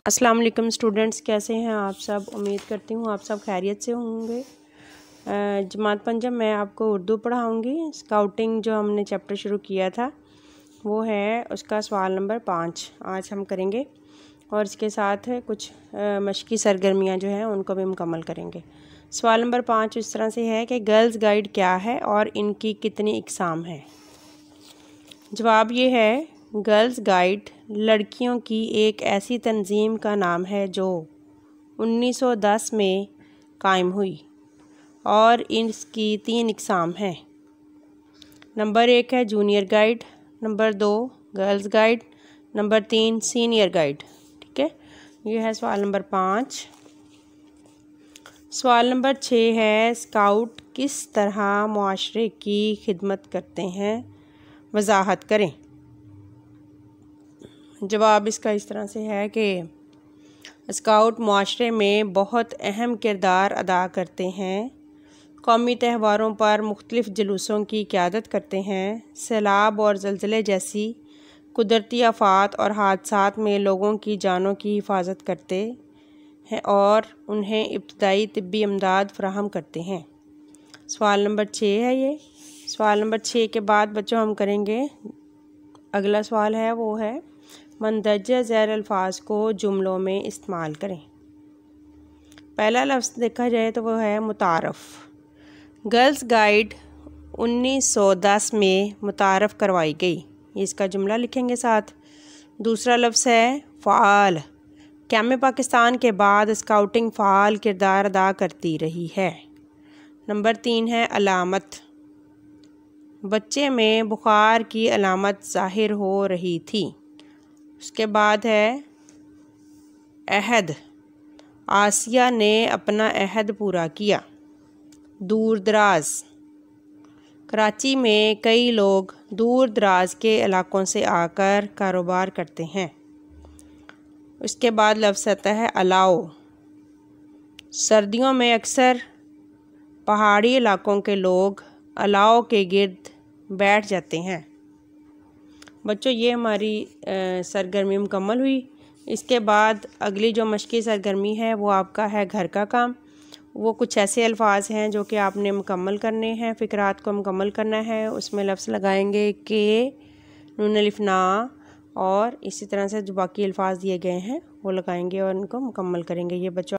अस्सलाम वालेकुम स्टूडेंट्स, कैसे हैं आप सब। उम्मीद करती हूँ आप सब खैरियत से होंगे। जमात पंजम मैं आपको उर्दू पढ़ाऊँगी। स्काउटिंग जो हमने चैप्टर शुरू किया था वो है उसका सवाल नंबर 5 आज हम करेंगे, और इसके साथ कुछ मशकी सरगर्मियाँ जो हैं उनको भी मुकम्मल करेंगे। सवाल नंबर 5 इस तरह से है कि गर्ल्स गाइड क्या है और इनकी कितनी इकसाम है। जवाब ये है, गर्ल्स गाइड लड़कियों की एक ऐसी तंजीम का नाम है जो 1910 में कायम हुई और इसकी 3 इकसाम हैं। नंबर 1 है junior guide, number 2 girls guide, number 3 senior guide. ठीक है, ये है सवाल नंबर 5। सवाल नंबर 6 है, स्काउट किस तरह मुआशरे की खिदमत करते हैं, वजाहत करें। जवाब इसका इस तरह से है कि स्काउट मुआशरे में बहुत अहम किरदार अदा करते हैं। कौमी त्यौहारों पर मुख्तलिफ़ जुलूसों की क़यादत करते हैं। सैलाब और ज़लज़ले जैसी कुदरती आफ़ात और हादसात में लोगों की जानों की हिफाजत करते हैं और उन्हें इब्तदाई तिब्बी इमदाद फ़राहम करते हैं। सवाल नंबर 6 है ये। सवाल नंबर 6 के बाद बच्चों हम करेंगे अगला सवाल है, वो है मंदरजा ज़ैल अल्फाज को जुमलों में इस्तेमाल करें। पहला लफ्ज़ देखा जाए तो वो है मुतारफ़। गर्ल्स गाइड 1910 में मुतारफ़ करवाई गई, इसका जुमला लिखेंगे साथ। दूसरा लफ्ज़ है फ़ाल। क़याम पाकिस्तान के बाद स्काउटिंग फ़ाल किरदार अदा करती रही है। नंबर 3 है अलामत। बच्चे में बुखार की अलामत ज़ाहिर हो रही थी। उसके बाद है अहद। आसिया ने अपना अहद पूरा किया। दूर दराज। कराची में कई लोग दूर दराज के इलाकों से आकर कारोबार करते हैं। उसके बाद लफ्ज़ आता है अलाओ। सर्दियों में अक्सर पहाड़ी इलाकों के लोग अलाओ के गिर्द बैठ जाते हैं। बच्चों ये हमारी सरगर्मी मुकम्मल हुई। इसके बाद अगली जो मशकी सरगर्मी है वो आपका है घर का काम। वो कुछ ऐसे अल्फाज हैं जो कि आपने मुकम्मल करने हैं, फ़िक्रात को मुकम्मल करना है। उसमें लफ्ज़ लगाएंगे के, नून अलिफ ना, और इसी तरह से जो बाकी अल्फाज दिए गए हैं वो लगाएंगे और उनको मुकम्मल करेंगे। ये बच्चों